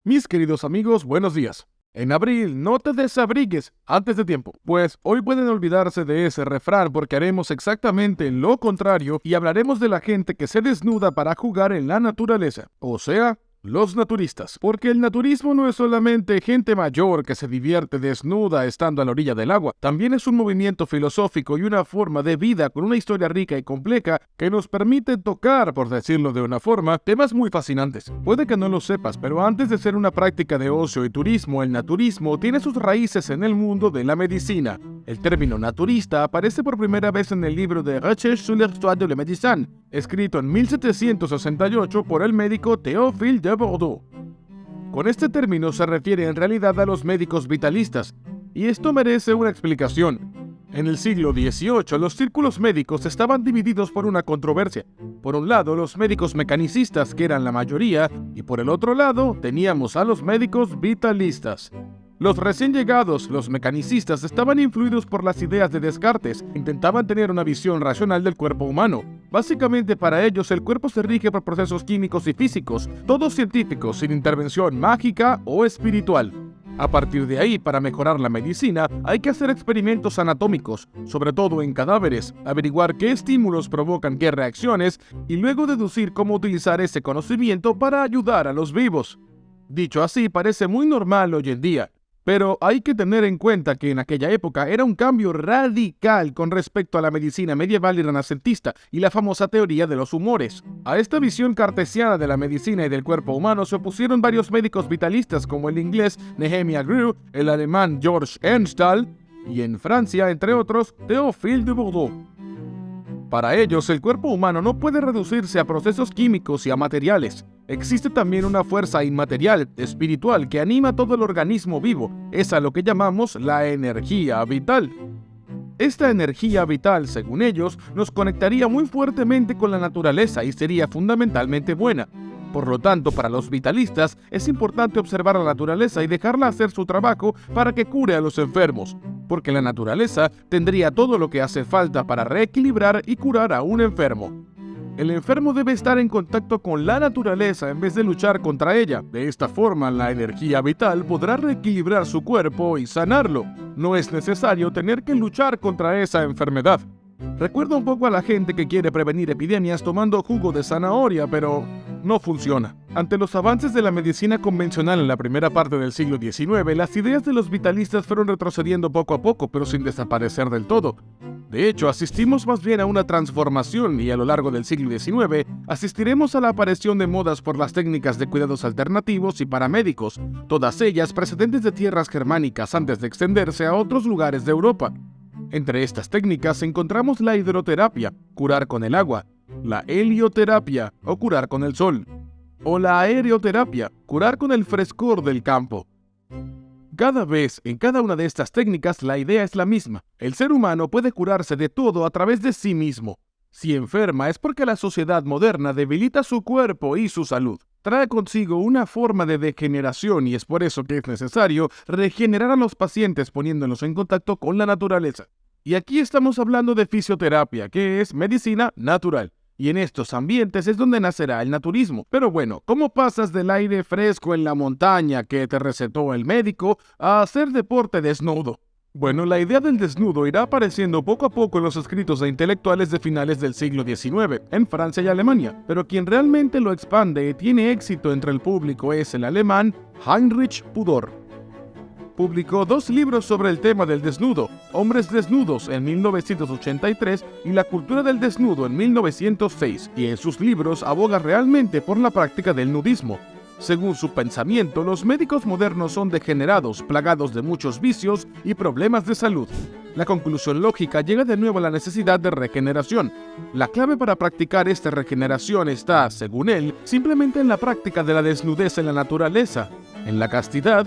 Mis queridos amigos, buenos días. En abril, no te desabrigues antes de tiempo, pues hoy pueden olvidarse de ese refrán porque haremos exactamente lo contrario y hablaremos de la gente que se desnuda para jugar en la naturaleza, o sea, los naturistas. Porque el naturismo no es solamente gente mayor que se divierte desnuda estando a la orilla del agua, también es un movimiento filosófico y una forma de vida con una historia rica y compleja que nos permite tocar, por decirlo de una forma, temas muy fascinantes. Puede que no lo sepas, pero antes de ser una práctica de ocio y turismo, el naturismo tiene sus raíces en el mundo de la medicina. El término naturista aparece por primera vez en el libro de Recherche sur l'histoire de la médecine, escrito en 1768 por el médico Théophile de Bordeaux. Con este término se refiere en realidad a los médicos vitalistas, y esto merece una explicación. En el siglo XVIII, los círculos médicos estaban divididos por una controversia. Por un lado, los médicos mecanicistas, que eran la mayoría, y por el otro lado, teníamos a los médicos vitalistas. Los recién llegados, los mecanicistas, estaban influidos por las ideas de Descartes, intentaban tener una visión racional del cuerpo humano. Básicamente para ellos el cuerpo se rige por procesos químicos y físicos, todos científicos, sin intervención mágica o espiritual. A partir de ahí, para mejorar la medicina, hay que hacer experimentos anatómicos, sobre todo en cadáveres, averiguar qué estímulos provocan qué reacciones y luego deducir cómo utilizar ese conocimiento para ayudar a los vivos. Dicho así, parece muy normal hoy en día. Pero hay que tener en cuenta que en aquella época era un cambio radical con respecto a la medicina medieval y renacentista y la famosa teoría de los humores. A esta visión cartesiana de la medicina y del cuerpo humano se opusieron varios médicos vitalistas como el inglés Nehemiah Grew, el alemán George Enstal y en Francia, entre otros, Théophile de Bordeaux. Para ellos, el cuerpo humano no puede reducirse a procesos químicos y a materiales. Existe también una fuerza inmaterial, espiritual, que anima todo el organismo vivo. Es a lo que llamamos la energía vital. Esta energía vital, según ellos, nos conectaría muy fuertemente con la naturaleza y sería fundamentalmente buena. Por lo tanto, para los vitalistas, es importante observar la naturaleza y dejarla hacer su trabajo para que cure a los enfermos, porque la naturaleza tendría todo lo que hace falta para reequilibrar y curar a un enfermo. El enfermo debe estar en contacto con la naturaleza en vez de luchar contra ella. De esta forma, la energía vital podrá reequilibrar su cuerpo y sanarlo. No es necesario tener que luchar contra esa enfermedad. Recuerda un poco a la gente que quiere prevenir epidemias tomando jugo de zanahoria, pero no funciona. Ante los avances de la medicina convencional en la primera parte del siglo XIX, las ideas de los vitalistas fueron retrocediendo poco a poco, pero sin desaparecer del todo. De hecho, asistimos más bien a una transformación y a lo largo del siglo XIX asistiremos a la aparición de modas por las técnicas de cuidados alternativos y paramédicos, todas ellas precedentes de tierras germánicas antes de extenderse a otros lugares de Europa. Entre estas técnicas encontramos la hidroterapia, curar con el agua, la helioterapia o curar con el sol, o la aereoterapia, curar con el frescor del campo. Cada vez, en cada una de estas técnicas, la idea es la misma. El ser humano puede curarse de todo a través de sí mismo. Si enferma es porque la sociedad moderna debilita su cuerpo y su salud. Trae consigo una forma de degeneración y es por eso que es necesario regenerar a los pacientes poniéndolos en contacto con la naturaleza. Y aquí estamos hablando de fisioterapia, que es medicina natural. Y en estos ambientes es donde nacerá el naturismo. Pero bueno, ¿cómo pasas del aire fresco en la montaña que te recetó el médico a hacer deporte desnudo? Bueno, la idea del desnudo irá apareciendo poco a poco en los escritos de intelectuales de finales del siglo XIX, en Francia y Alemania, pero quien realmente lo expande y tiene éxito entre el público es el alemán Heinrich Pudor. Publicó 2 libros sobre el tema del desnudo, Hombres desnudos en 1983 y La cultura del desnudo en 1906, y en sus libros aboga realmente por la práctica del nudismo. Según su pensamiento, los médicos modernos son degenerados, plagados de muchos vicios y problemas de salud. La conclusión lógica llega de nuevo a la necesidad de regeneración. La clave para practicar esta regeneración está, según él, simplemente en la práctica de la desnudez en la naturaleza, en la castidad,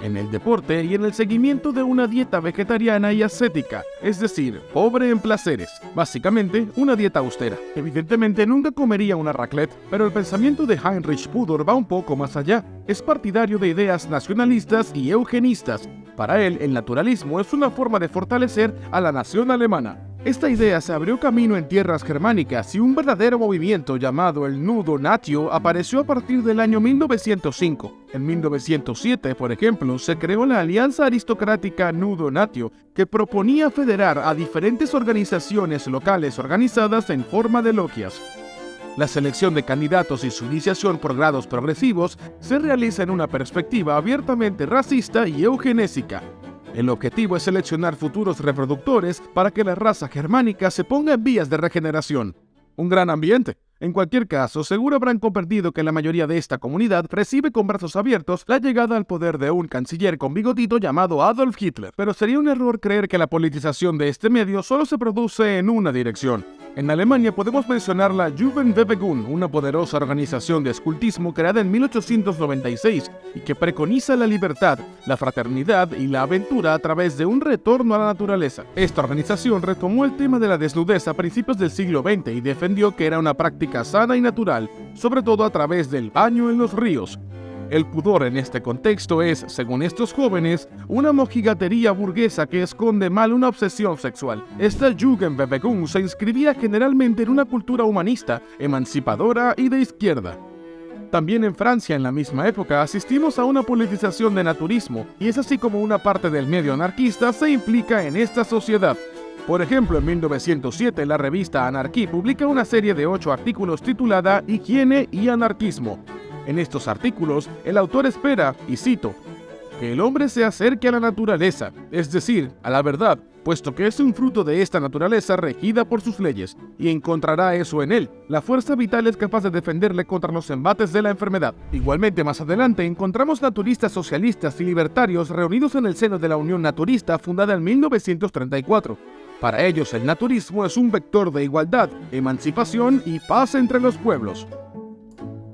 en el deporte y en el seguimiento de una dieta vegetariana y ascética, es decir, pobre en placeres, básicamente una dieta austera. Evidentemente nunca comería una raclette, pero el pensamiento de Heinrich Pudor va un poco más allá. Es partidario de ideas nacionalistas y eugenistas. Para él, el naturalismo es una forma de fortalecer a la nación alemana. Esta idea se abrió camino en tierras germánicas y un verdadero movimiento llamado el nudo natio apareció a partir del año 1905. En 1907, por ejemplo, se creó la Alianza Aristocrática Nudo Natio, que proponía federar a diferentes organizaciones locales organizadas en forma de logias. La selección de candidatos y su iniciación por grados progresivos se realiza en una perspectiva abiertamente racista y eugenésica. El objetivo es seleccionar futuros reproductores para que la raza germánica se ponga en vías de regeneración. Un gran ambiente. En cualquier caso, seguro habrán comprendido que la mayoría de esta comunidad recibe con brazos abiertos la llegada al poder de un canciller con bigotito llamado Adolf Hitler. Pero sería un error creer que la politización de este medio solo se produce en una dirección. En Alemania podemos mencionar la Jugendbewegung, una poderosa organización de escultismo creada en 1896 y que preconiza la libertad, la fraternidad y la aventura a través de un retorno a la naturaleza. Esta organización retomó el tema de la desnudez a principios del siglo XX y defendió que era una práctica sana y natural, sobre todo a través del baño en los ríos. El pudor en este contexto es, según estos jóvenes, una mojigatería burguesa que esconde mal una obsesión sexual. Esta Jugendbewegung se inscribía generalmente en una cultura humanista, emancipadora y de izquierda. También en Francia, en la misma época, asistimos a una politización de naturismo, y es así como una parte del medio anarquista se implica en esta sociedad. Por ejemplo, en 1907, la revista Anarquí publica una serie de 8 artículos titulada Higiene y Anarquismo. En estos artículos, el autor espera, y cito, que el hombre se acerque a la naturaleza, es decir, a la verdad, puesto que es un fruto de esta naturaleza regida por sus leyes, y encontrará eso en él. La fuerza vital es capaz de defenderle contra los embates de la enfermedad. Igualmente, más adelante, encontramos naturistas socialistas y libertarios reunidos en el seno de la Unión Naturista fundada en 1934. Para ellos, el naturismo es un vector de igualdad, emancipación y paz entre los pueblos.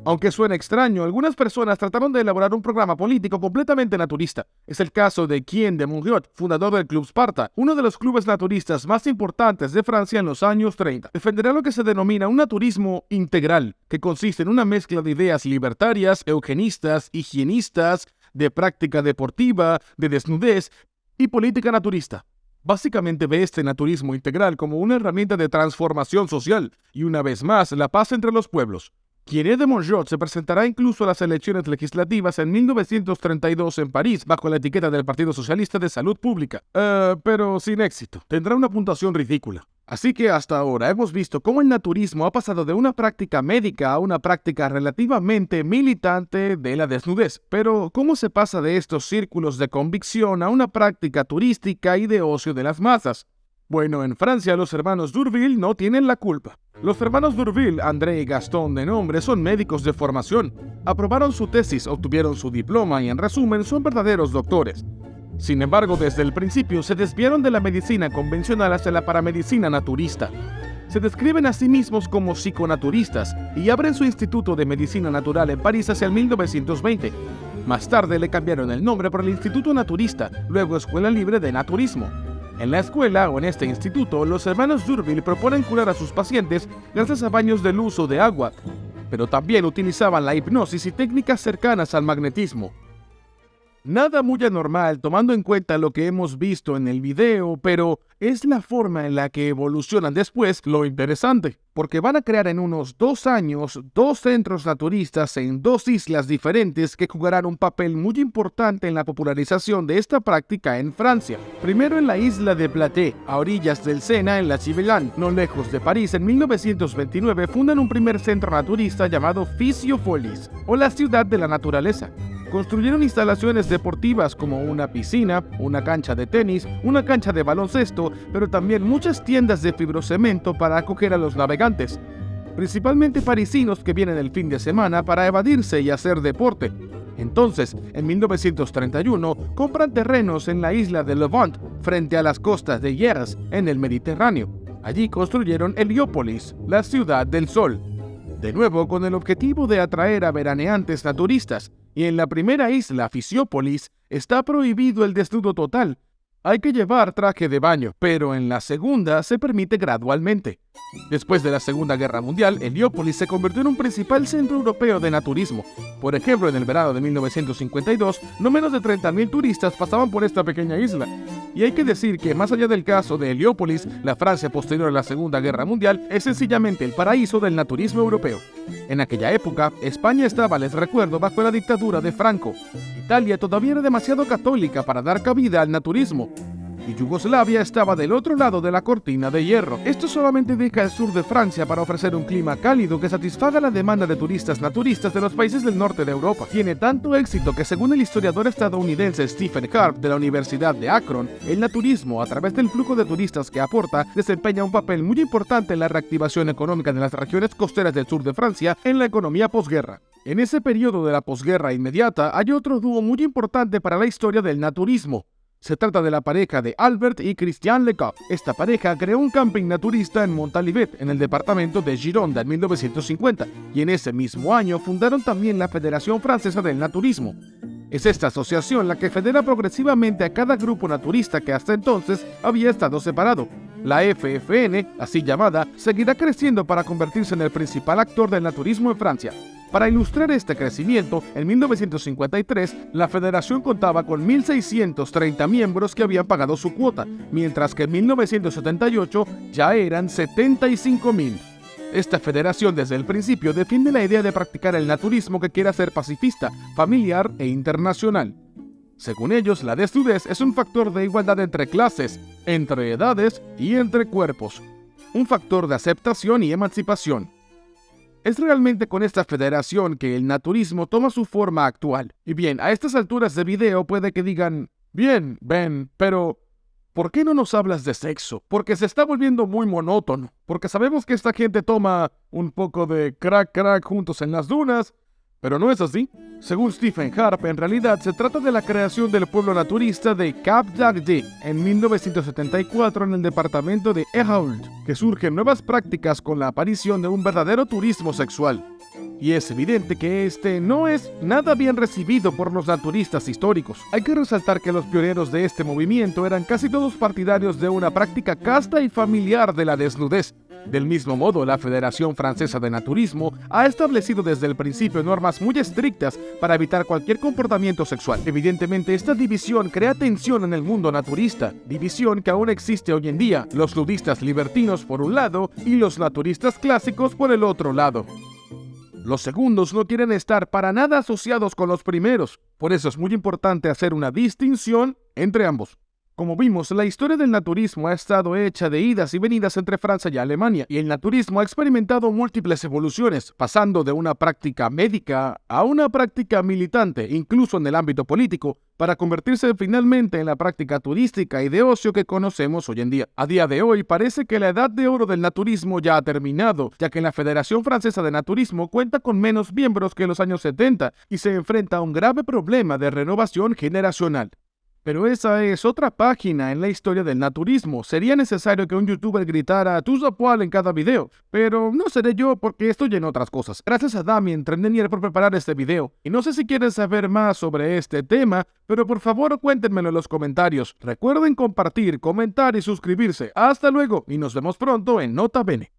Aunque suene extraño, algunas personas trataron de elaborar un programa político completamente naturista. Es el caso de Guillaume de Montgriot, fundador del Club Sparta, uno de los clubes naturistas más importantes de Francia en los años 30. Defenderá lo que se denomina un naturismo integral, que consiste en una mezcla de ideas libertarias, eugenistas, higienistas, de práctica deportiva, de desnudez y política naturista. Básicamente ve este naturismo integral como una herramienta de transformación social y, una vez más, la paz entre los pueblos. Guillaume de Montgriot se presentará incluso a las elecciones legislativas en 1932 en París, bajo la etiqueta del Partido Socialista de Salud Pública. Pero sin éxito. Tendrá una puntuación ridícula. Así que hasta ahora hemos visto cómo el naturismo ha pasado de una práctica médica a una práctica relativamente militante de la desnudez. Pero, ¿cómo se pasa de estos círculos de convicción a una práctica turística y de ocio de las masas? Bueno, en Francia los hermanos D'Urville no tienen la culpa. Los hermanos D'Urville, André y Gaston de nombre, son médicos de formación. Aprobaron su tesis, obtuvieron su diploma y en resumen son verdaderos doctores. Sin embargo, desde el principio se desviaron de la medicina convencional hacia la paramedicina naturista. Se describen a sí mismos como psiconaturistas y abren su instituto de medicina natural en París hacia el 1920. Más tarde le cambiaron el nombre por el Instituto Naturista, luego Escuela Libre de Naturismo. En la escuela o en este instituto, los hermanos D'Urville proponen curar a sus pacientes gracias a baños del uso de agua, pero también utilizaban la hipnosis y técnicas cercanas al magnetismo. Nada muy anormal tomando en cuenta lo que hemos visto en el video, pero es la forma en la que evolucionan después lo interesante, porque van a crear en unos 2 años 2 centros naturistas en 2 islas diferentes que jugarán un papel muy importante en la popularización de esta práctica en Francia. Primero en la isla de Platé, a orillas del Sena en la Civelán, no lejos de París. En 1929 fundan un primer centro naturista llamado Physiopolis, o la ciudad de la naturaleza. Construyeron instalaciones deportivas como una piscina, una cancha de tenis, una cancha de baloncesto, pero también muchas tiendas de fibrocemento para acoger a los navegantes, principalmente parisinos que vienen el fin de semana para evadirse y hacer deporte. Entonces, en 1931, compran terrenos en la isla de Levant, frente a las costas de Hyères, en el Mediterráneo. Allí construyeron Heliópolis, la ciudad del sol, de nuevo con el objetivo de atraer a veraneantes naturistas. Y en la primera isla, Physiopolis, está prohibido el desnudo total. Hay que llevar traje de baño, pero en la segunda se permite gradualmente. Después de la Segunda Guerra Mundial, Heliópolis se convirtió en un principal centro europeo de naturismo. Por ejemplo, en el verano de 1952, no menos de 30.000 turistas pasaban por esta pequeña isla. Y hay que decir que, más allá del caso de Heliópolis, la Francia posterior a la Segunda Guerra Mundial es sencillamente el paraíso del naturismo europeo. En aquella época, España estaba, les recuerdo, bajo la dictadura de Franco. Italia todavía era demasiado católica para dar cabida al naturismo. Y Yugoslavia estaba del otro lado de la cortina de hierro. Esto solamente deja el sur de Francia para ofrecer un clima cálido que satisfaga la demanda de turistas naturistas de los países del norte de Europa. Tiene tanto éxito que, según el historiador estadounidense Stephen Harp de la Universidad de Akron, el naturismo, a través del flujo de turistas que aporta, desempeña un papel muy importante en la reactivación económica de las regiones costeras del sur de Francia en la economía posguerra. En ese periodo de la posguerra inmediata hay otro dúo muy importante para la historia del naturismo. Se trata de la pareja de Albert y Christian Lecoq. Esta pareja creó un camping naturista en Montalivet, en el departamento de Gironda, en 1950, y en ese mismo año fundaron también la Federación Francesa del Naturismo. Es esta asociación la que federa progresivamente a cada grupo naturista que hasta entonces había estado separado. La FFN, así llamada, seguirá creciendo para convertirse en el principal actor del naturismo en Francia. Para ilustrar este crecimiento, en 1953, la federación contaba con 1.630 miembros que habían pagado su cuota, mientras que en 1978 ya eran 75.000. Esta federación desde el principio defiende la idea de practicar el naturismo que quiera ser pacifista, familiar e internacional. Según ellos, la desnudez es un factor de igualdad entre clases, entre edades y entre cuerpos. Un factor de aceptación y emancipación. Es realmente con esta federación que el naturismo toma su forma actual. Y bien, a estas alturas de video puede que digan, bien, Ben, pero ¿por qué no nos hablas de sexo? Porque se está volviendo muy monótono. Porque sabemos que esta gente toma un poco de crack juntos en las dunas, pero no es así. Según Stephen Harp, en realidad se trata de la creación del pueblo naturista de Cap d'Agde en 1974 en el departamento de Ehault, que surgen nuevas prácticas con la aparición de un verdadero turismo sexual. Y es evidente que este no es nada bien recibido por los naturistas históricos. Hay que resaltar que los pioneros de este movimiento eran casi todos partidarios de una práctica casta y familiar de la desnudez. Del mismo modo, la Federación Francesa de Naturismo ha establecido desde el principio normas muy estrictas para evitar cualquier comportamiento sexual. Evidentemente, esta división crea tensión en el mundo naturista, división que aún existe hoy en día, los nudistas libertinos por un lado y los naturistas clásicos por el otro lado. Los segundos no quieren estar para nada asociados con los primeros, por eso es muy importante hacer una distinción entre ambos. Como vimos, la historia del naturismo ha estado hecha de idas y venidas entre Francia y Alemania, y el naturismo ha experimentado múltiples evoluciones, pasando de una práctica médica a una práctica militante, incluso en el ámbito político, para convertirse finalmente en la práctica turística y de ocio que conocemos hoy en día. A día de hoy parece que la edad de oro del naturismo ya ha terminado, ya que la Federación Francesa de Naturismo cuenta con menos miembros que en los años 70 y se enfrenta a un grave problema de renovación generacional. Pero esa es otra página en la historia del naturismo. Sería necesario que un youtuber gritara "Tous à poil" en cada video, pero no seré yo porque estoy en otras cosas. Gracias a Damien Trendenier por preparar este video. Y no sé si quieren saber más sobre este tema, pero por favor cuéntenmelo en los comentarios. Recuerden compartir, comentar y suscribirse. Hasta luego y nos vemos pronto en Nota Bene.